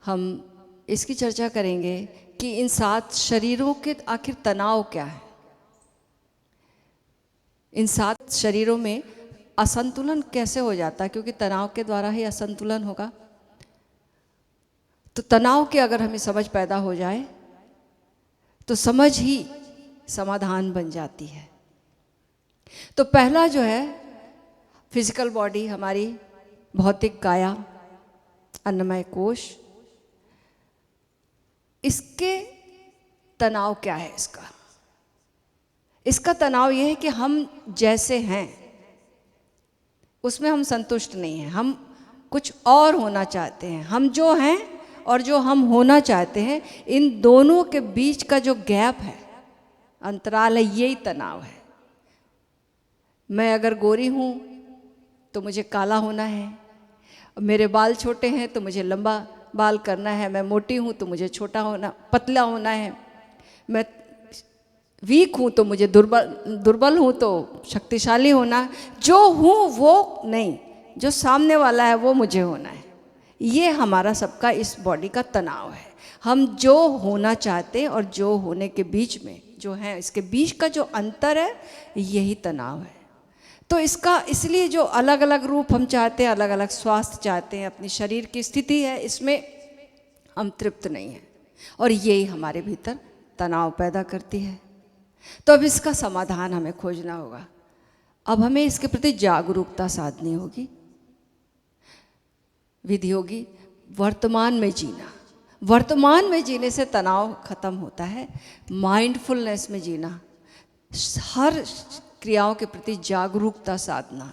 हम इसकी चर्चा करेंगे कि इन 7 शरीरों के आखिर तनाव क्या है। इन 7 शरीरों में असंतुलन कैसे हो जाता है, क्योंकि तनाव के द्वारा ही असंतुलन होगा। तो तनाव की अगर हमें समझ पैदा हो जाए तो समझ ही समाधान बन जाती है। तो पहला जो है फिजिकल बॉडी, हमारी भौतिक काया, अन्नमय कोश, इसके तनाव क्या है। इसका तनाव यह है कि हम जैसे हैं उसमें हम संतुष्ट नहीं हैं, हम कुछ और होना चाहते हैं। हम जो हैं और जो हम होना चाहते हैं, इन दोनों के बीच का जो गैप है, अंतराल है, यही तनाव है। मैं अगर गोरी हूँ तो मुझे काला होना है, मेरे बाल छोटे हैं तो मुझे लंबा बाल करना है, मैं मोटी हूँ तो मुझे पतला होना है, मैं वीक हूँ तो मुझे दुर्बल हूँ तो शक्तिशाली होना। जो हूँ वो नहीं, जो सामने वाला है वो मुझे होना है। ये हमारा सबका इस बॉडी का तनाव है। हम जो होना चाहते हैं और जो होने के बीच में जो है, इसके बीच का जो अंतर है, यही तनाव है। तो इसका इसलिए जो अलग अलग रूप हम चाहते हैं, अलग अलग स्वास्थ्य चाहते हैं, अपनी शरीर की स्थिति है, इसमें हम तृप्त नहीं हैं और यही हमारे भीतर तनाव पैदा करती है। तो अब इसका समाधान हमें खोजना होगा। अब हमें इसके प्रति जागरूकता साधनी होगी। विधि होगी वर्तमान में जीना। वर्तमान में जीने से तनाव खत्म होता है। माइंडफुलनेस में जीना, हर क्रियाओं के प्रति जागरूकता साधना,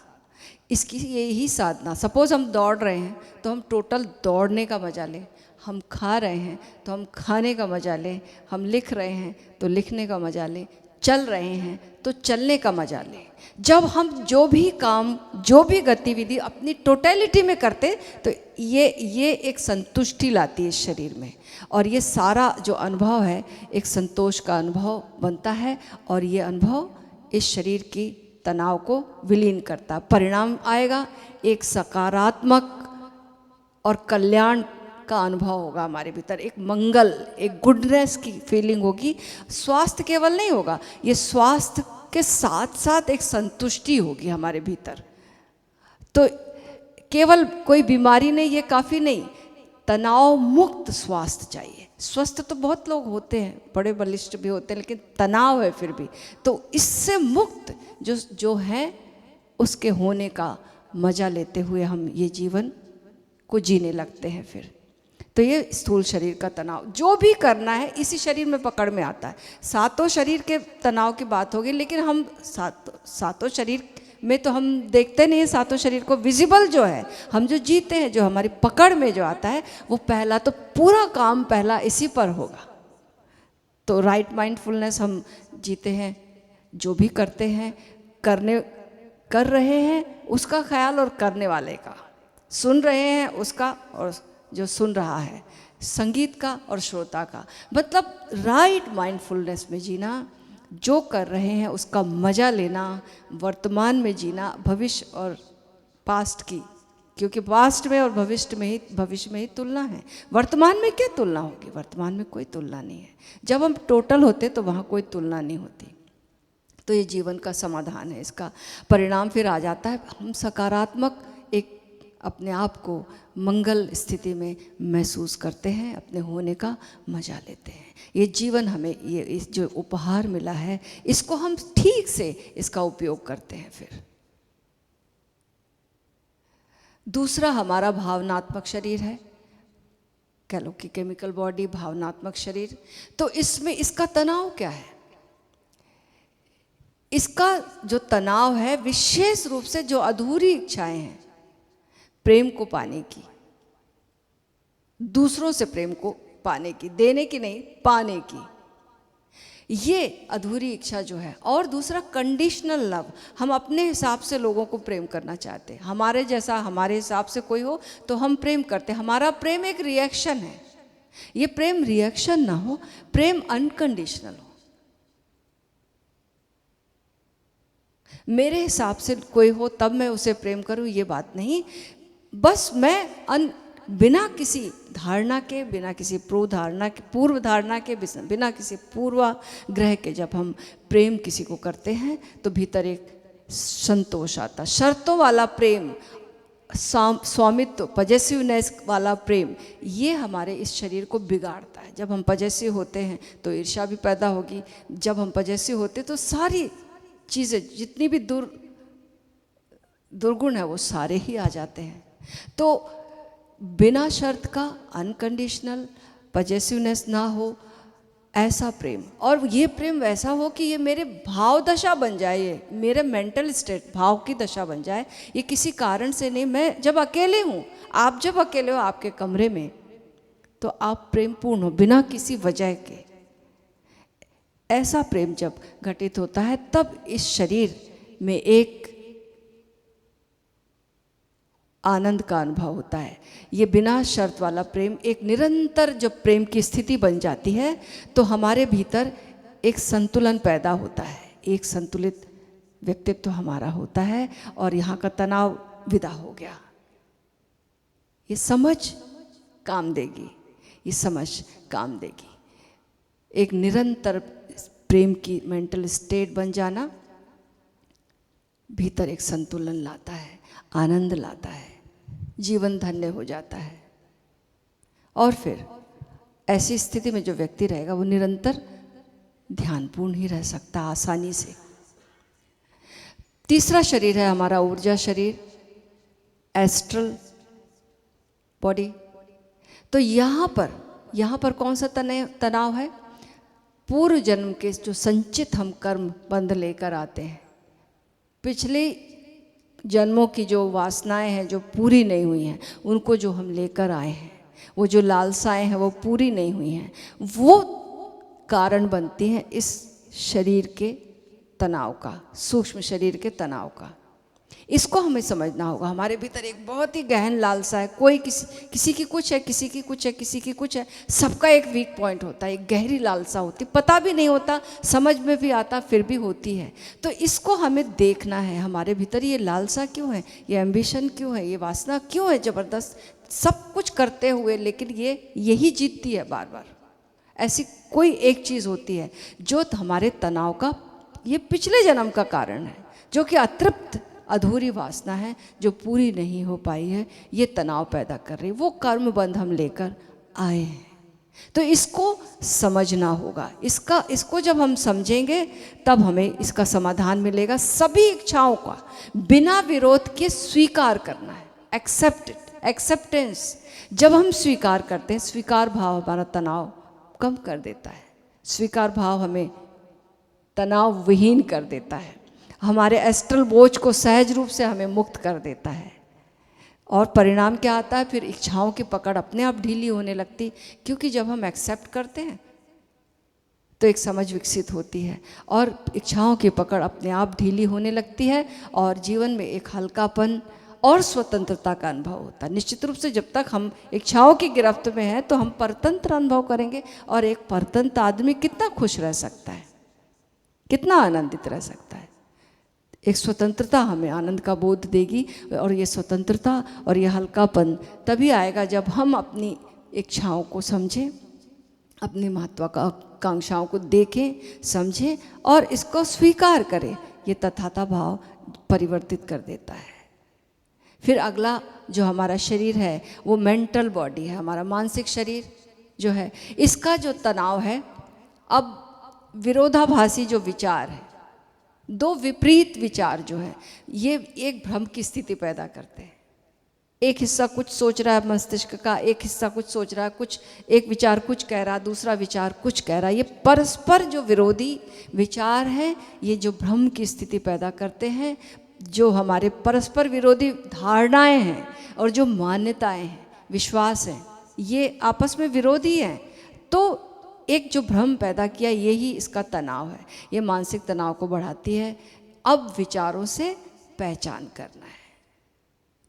इसकी यही साधना। सपोज हम दौड़ रहे हैं तो हम टोटल दौड़ने का मजा लें, हम खा रहे हैं तो हम खाने का मजा लें, हम लिख रहे हैं तो लिखने का मजा लें, चल रहे हैं तो चलने का मजा लें। जब हम जो भी काम, जो भी गतिविधि अपनी टोटलिटी में करते तो ये एक संतुष्टि लाती है इस शरीर में, और ये सारा जो अनुभव है एक संतोष का अनुभव बनता है, और ये अनुभव इस शरीर की तनाव को विलीन करता है। परिणाम आएगा एक सकारात्मक और कल्याण का अनुभव होगा हमारे भीतर, एक मंगल, एक गुडनेस की फीलिंग होगी। स्वास्थ्य केवल नहीं होगा, ये स्वास्थ्य के साथ साथ एक संतुष्टि होगी हमारे भीतर। तो केवल कोई बीमारी नहीं, ये काफ़ी नहीं, तनाव मुक्त स्वास्थ्य चाहिए। स्वस्थ तो बहुत लोग होते हैं, बड़े बलिष्ठ भी होते हैं, लेकिन तनाव है फिर भी। तो इससे मुक्त जो है उसके होने का मजा लेते हुए हम ये जीवन को जीने लगते हैं फिर। तो ये स्थूल शरीर का तनाव, जो भी करना है इसी शरीर में पकड़ में आता है। 7 शरीर के तनाव की बात होगी, लेकिन हम 7 शरीर में तो हम देखते नहीं है 7 शरीर को। विजिबल जो है, हम जो जीते हैं, जो हमारी पकड़ में जो आता है, वो पहला तो पूरा काम पहला इसी पर होगा। तो राइट माइंडफुलनेस हम जीते हैं, जो भी करते हैं, कर रहे हैं उसका ख्याल, और करने वाले का, सुन रहे हैं उसका, और जो सुन रहा है, संगीत का और श्रोता का। मतलब राइट माइंडफुलनेस में जीना, जो कर रहे हैं उसका मजा लेना, वर्तमान में जीना, भविष्य और पास्ट की, क्योंकि पास्ट में और भविष्य में ही तुलना है। वर्तमान में क्या तुलना होगी? वर्तमान में कोई तुलना नहीं है। जब हम टोटल होते तो वहाँ कोई तुलना नहीं होती। तो ये जीवन का समाधान है। इसका परिणाम फिर आ जाता है, हम सकारात्मक एक अपने आप को मंगल स्थिति में महसूस करते हैं, अपने होने का मजा लेते हैं। ये जीवन हमें ये इस जो उपहार मिला है, इसको हम ठीक से इसका उपयोग करते हैं। फिर दूसरा हमारा भावनात्मक शरीर है, कह लो कि केमिकल बॉडी, भावनात्मक शरीर। तो इसमें इसका तनाव क्या है? इसका जो तनाव है, विशेष रूप से जो अधूरी इच्छाएं हैं प्रेम को पाने की, दूसरों से प्रेम को पाने की, देने की नहीं, पाने की, ये अधूरी इच्छा जो है। और दूसरा कंडीशनल लव, हम अपने हिसाब से लोगों को प्रेम करना चाहते हैं। हमारे जैसा, हमारे हिसाब से कोई हो तो हम प्रेम करते हैं। हमारा प्रेम एक रिएक्शन है। ये प्रेम रिएक्शन ना हो, प्रेम अनकंडीशनल हो। मेरे हिसाब से कोई हो तब मैं उसे प्रेम करूं, ये बात नहीं। बस बिना किसी धारणा के, बिना किसी पूर्व धारणा के, बिना किसी पूर्वाग्रह के जब हम प्रेम किसी को करते हैं तो भीतर एक संतोष आता। शर्तों वाला प्रेम, स्वामित्व, पजेसिवनेस वाला प्रेम, ये हमारे इस शरीर को बिगाड़ता है। जब हम पजेसिव होते हैं तो ईर्ष्या भी पैदा होगी। जब हम पजेसिव होते तो सारी चीज़ें जितनी भी दुर्गुण है वो सारे ही आ जाते हैं। तो बिना शर्त का, अनकंडीशनल, पजेसिवनेस ना हो, ऐसा प्रेम, और ये प्रेम वैसा हो कि ये मेरे भाव दशा बन जाए, ये मेरे मेंटल स्टेट, भाव की दशा बन जाए। ये किसी कारण से नहीं, मैं जब अकेले हूँ, आप जब अकेले हो आपके कमरे में, तो आप प्रेम पूर्ण हो बिना किसी वजह के। ऐसा प्रेम जब घटित होता है तब इस शरीर में एक आनंद का अनुभव होता है। ये बिना शर्त वाला प्रेम एक निरंतर जब प्रेम की स्थिति बन जाती है तो हमारे भीतर एक संतुलन पैदा होता है, एक संतुलित व्यक्तित्व हमारा होता है और यहाँ का तनाव विदा हो गया। ये समझ काम देगी, ये समझ काम देगी। एक निरंतर प्रेम की मेंटल स्टेट बन जाना भीतर एक संतुलन लाता है, आनंद लाता है, जीवन धन्य हो जाता है। और फिर ऐसी स्थिति में जो व्यक्ति रहेगा वो निरंतर ध्यानपूर्ण ही रह सकता आसानी से। तीसरा शरीर है हमारा ऊर्जा शरीर, एस्ट्रल बॉडी। तो यहाँ पर कौन सा तनाव है? पूर्व जन्म के जो संचित हम कर्म बंध लेकर आते हैं, पिछले जन्मों की जो वासनाएं हैं जो पूरी नहीं हुई हैं, उनको जो हम लेकर आए हैं, वो जो लालसाएं हैं वो पूरी नहीं हुई हैं, वो कारण बनती हैं इस शरीर के तनाव का, सूक्ष्म शरीर के तनाव का। इसको हमें समझना होगा। हमारे भीतर एक बहुत ही गहन लालसा है, कोई किसी की कुछ है, किसी की कुछ है, किसी की कुछ है, सबका एक वीक पॉइंट होता है, एक गहरी लालसा होती, पता भी नहीं होता, समझ में भी आता, फिर भी होती है। तो इसको हमें देखना है, हमारे भीतर ये लालसा क्यों है, ये एम्बिशन क्यों है, ये वासना क्यों है ज़बरदस्त, सब कुछ करते हुए लेकिन ये यही जीतती है बार बार। ऐसी कोई एक चीज़ होती है जो हमारे तनाव का, ये पिछले जन्म का कारण है, जो कि अतृप्त अधूरी वासना है जो पूरी नहीं हो पाई है, ये तनाव पैदा कर रही, वो कर्म बंध हम लेकर आए हैं। तो इसको समझना होगा। इसको जब हम समझेंगे तब हमें इसका समाधान मिलेगा। सभी इच्छाओं का बिना विरोध के स्वीकार करना है, एक्सेप्टेंस। जब हम स्वीकार करते हैं, स्वीकार भाव हमारा तनाव कम कर देता है, स्वीकार भाव हमें तनाव विहीन कर देता है, हमारे एस्ट्रल बोझ को सहज रूप से हमें मुक्त कर देता है। और परिणाम क्या आता है? फिर इच्छाओं की पकड़ अपने आप ढीली होने लगती, क्योंकि जब हम एक्सेप्ट करते हैं तो एक समझ विकसित होती है और इच्छाओं की पकड़ अपने आप ढीली होने लगती है और जीवन में एक हल्कापन और स्वतंत्रता का अनुभव होता है। निश्चित रूप से जब तक हम इच्छाओं की गिरफ्त में हैं तो हम परतंत्र अनुभव करेंगे, और एक परतंत्र आदमी कितना खुश रह सकता है, कितना आनंदित रह सकता है। एक स्वतंत्रता हमें आनंद का बोध देगी, और ये स्वतंत्रता और ये हल्कापन तभी आएगा जब हम अपनी इच्छाओं को समझें, अपनी महत्वाकांक्षाओं को देखें, समझें और इसको स्वीकार करें। ये तथाता भाव परिवर्तित कर देता है। फिर अगला जो हमारा शरीर है वो मेंटल बॉडी है, हमारा मानसिक शरीर जो है, इसका जो तनाव है, अब विरोधाभासी जो विचार है, दो विपरीत विचार जो है, ये एक भ्रम की स्थिति पैदा करते हैं। एक हिस्सा कुछ सोच रहा है मस्तिष्क का, एक हिस्सा कुछ सोच रहा है, कुछ एक विचार कुछ कह रहा है, दूसरा विचार कुछ कह रहा है। ये परस्पर जो विरोधी विचार है, ये जो भ्रम की स्थिति पैदा करते हैं, जो हमारे परस्पर विरोधी धारणाएं हैं और जो मान्यताएं हैं, विश्वास हैं, ये आपस में विरोधी हैं। तो एक जो भ्रम पैदा किया, यही इसका तनाव है, ये मानसिक तनाव को बढ़ाती है। अब विचारों से पहचान करना है,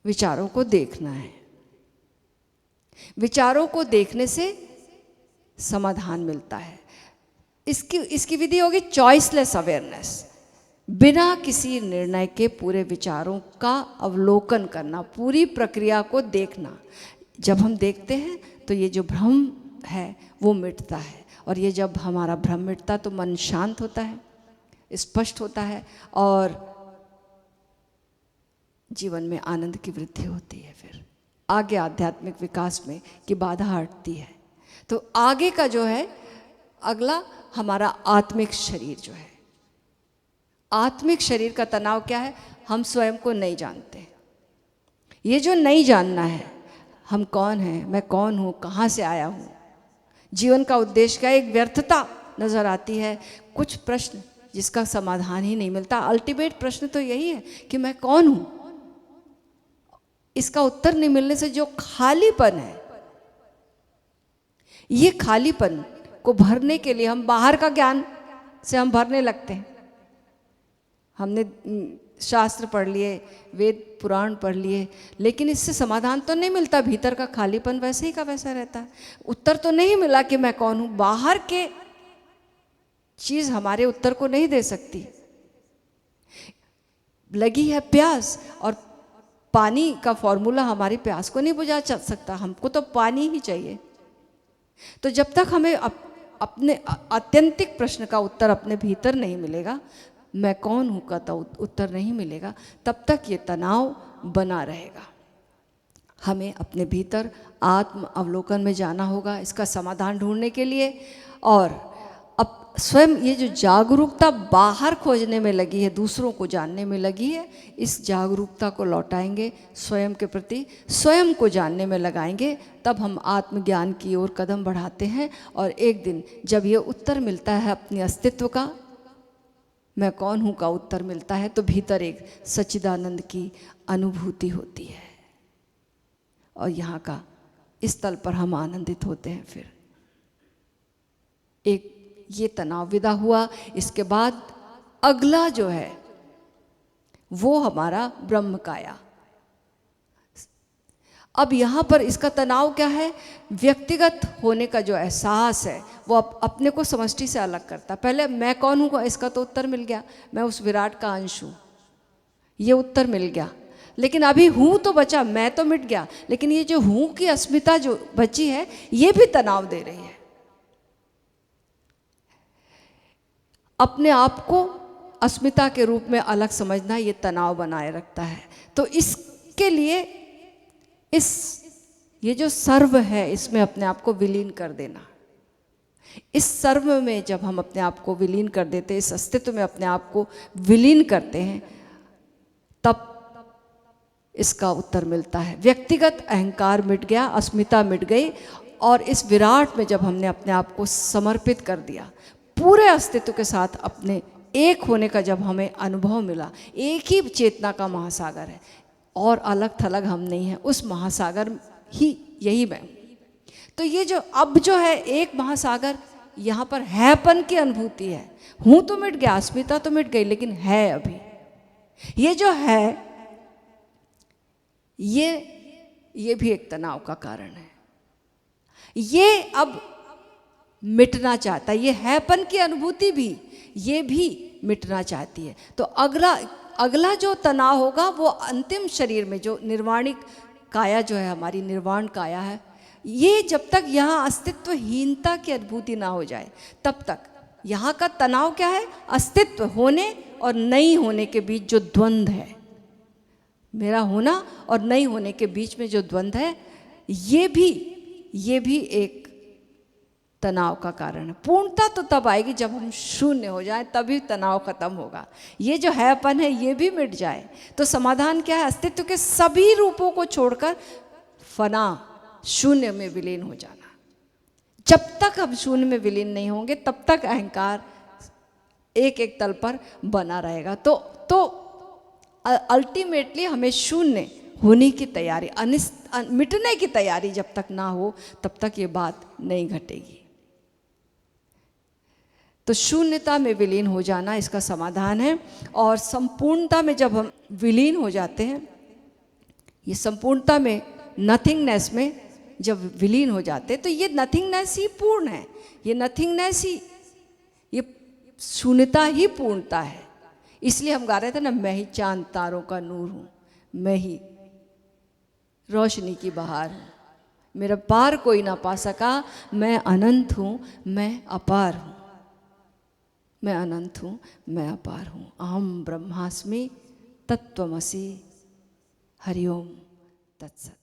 विचारों को देखना है। विचारों को देखने से समाधान मिलता है। इसकी विधि होगी चॉइसलेस अवेयरनेस। बिना किसी निर्णय के पूरे विचारों का अवलोकन करना, पूरी प्रक्रिया को देखना। जब हम देखते हैं तो ये जो भ्रम है वो मिटता है, और ये जब हमारा भ्रम मिटता तो मन शांत होता है, स्पष्ट होता है, और जीवन में आनंद की वृद्धि होती है। फिर आगे आध्यात्मिक विकास में की बाधा हटती है। तो आगे का जो है अगला हमारा आत्मिक शरीर जो है, आत्मिक शरीर का तनाव क्या है? हम स्वयं को नहीं जानते। ये जो नहीं जानना है, हम कौन हैं, मैं कौन हूँ, कहाँ से आया हूँ, जीवन का उद्देश्य क्या है, एक व्यर्थता नजर आती है, कुछ प्रश्न जिसका समाधान ही नहीं मिलता। अल्टीमेट प्रश्न तो यही है कि मैं कौन हूँ। इसका उत्तर नहीं मिलने से जो खालीपन है, ये खालीपन को भरने के लिए हम बाहर का ज्ञान से हम भरने लगते हैं। हमने शास्त्र पढ़ लिए, वेद पुराण पढ़ लिए, लेकिन इससे समाधान तो नहीं मिलता। भीतर का खालीपन वैसे ही का वैसा रहता है। उत्तर तो नहीं मिला कि मैं कौन हूं। बाहर के चीज हमारे उत्तर को नहीं दे सकती। लगी है प्यास, और पानी का फॉर्मूला हमारी प्यास को नहीं बुझा सकता। हमको तो पानी ही चाहिए। तो जब तक हमें अपने आत्यंतिक प्रश्न का उत्तर अपने भीतर नहीं मिलेगा, मैं कौन हूँ का तो उत्तर नहीं मिलेगा, तब तक ये तनाव बना रहेगा। हमें अपने भीतर आत्म अवलोकन में जाना होगा इसका समाधान ढूंढने के लिए। और अब स्वयं ये जो जागरूकता बाहर खोजने में लगी है, दूसरों को जानने में लगी है, इस जागरूकता को लौटाएंगे, स्वयं के प्रति स्वयं को जानने में लगाएंगे, तब हम आत्मज्ञान की ओर कदम बढ़ाते हैं। और एक दिन जब ये उत्तर मिलता है अपने अस्तित्व का, मैं कौन हूँ का उत्तर मिलता है, तो भीतर एक सच्चिदानंद की अनुभूति होती है, और यहाँ का इस तल पर हम आनंदित होते हैं। फिर एक ये तनाव विदा हुआ। इसके बाद अगला जो है वो हमारा ब्रह्म काया। अब यहाँ पर इसका तनाव क्या है? व्यक्तिगत होने का जो एहसास है वो अपने को समष्टि से अलग करता। पहले मैं कौन हूँ इसका तो उत्तर मिल गया, मैं उस विराट का अंश हूँ, ये उत्तर मिल गया। लेकिन अभी हूँ तो बचा, मैं तो मिट गया, लेकिन ये जो हूँ की अस्मिता जो बची है ये भी तनाव दे रही है। अपने आप को अस्मिता के रूप में अलग समझना ये तनाव बनाए रखता है। तो इसके लिए ये जो सर्व है इसमें अपने आप को विलीन कर देना। इस सर्व में जब हम अपने आप को विलीन कर देते हैं, इस अस्तित्व में अपने आप को विलीन करते हैं, तब इसका उत्तर मिलता है। व्यक्तिगत अहंकार मिट गया, अस्मिता मिट गई, और इस विराट में जब हमने अपने आप को समर्पित कर दिया, पूरे अस्तित्व के साथ अपने एक होने का जब हमें अनुभव मिला, एक ही चेतना का महासागर है और अलग थलग हम नहीं हैं, उस महासागर ही यही मैं। तो ये जो अब जो है एक महासागर, यहाँ पर हैपन की अनुभूति है। हूँ तो मिट गया, अस्मिता तो मिट गई, लेकिन है अभी ये जो है, ये भी एक तनाव का कारण है। ये अब मिटना चाहता है, ये हैपन की अनुभूति भी, ये भी मिटना चाहती है। तो अगला जो तनाव होगा वो अंतिम शरीर में, जो निर्वाणिक काया जो है, हमारी निर्वाण काया है, ये जब तक यहाँ अस्तित्वहीनता की अनुभूति ना हो जाए, तब तक यहाँ का तनाव क्या है? अस्तित्व होने और नहीं होने के बीच जो द्वंद्व है, मेरा होना और नहीं होने के बीच में जो द्वंद्व है, ये भी एक तनाव का कारण है। पूर्णता तो तब आएगी जब हम शून्य हो जाएं, तभी तनाव खत्म होगा। ये जो हैपन है ये भी मिट जाए, तो समाधान क्या है? अस्तित्व के सभी रूपों को छोड़कर फना, शून्य में विलीन हो जाना। जब तक हम शून्य में विलीन नहीं होंगे, तब तक अहंकार एक एक तल पर बना रहेगा। तो अल्टीमेटली हमें शून्य होने की तैयारी, मिटने की तैयारी जब तक ना हो, तब तक ये बात नहीं घटेगी। तो शून्यता में विलीन हो जाना इसका समाधान है। और संपूर्णता में जब हम विलीन हो जाते हैं, ये संपूर्णता में, नथिंगनेस में जब विलीन हो जाते हैं, तो ये नथिंगनेस ही पूर्ण है। ये नथिंगनेस ही, ये शून्यता ही पूर्णता है। इसलिए हम गा रहे थे ना, मैं ही चांद तारों का नूर हूँ, मैं ही रोशनी की बहार हूँ, मेरा पार कोई ना पा सका। मैं अनंत हूँ, मैं अपार हूँ। मैं अनंत हूँ, मैं अपार हूँ। अहम ब्रह्मास्मि तत्त्वमसि। हरिओम तत्सत।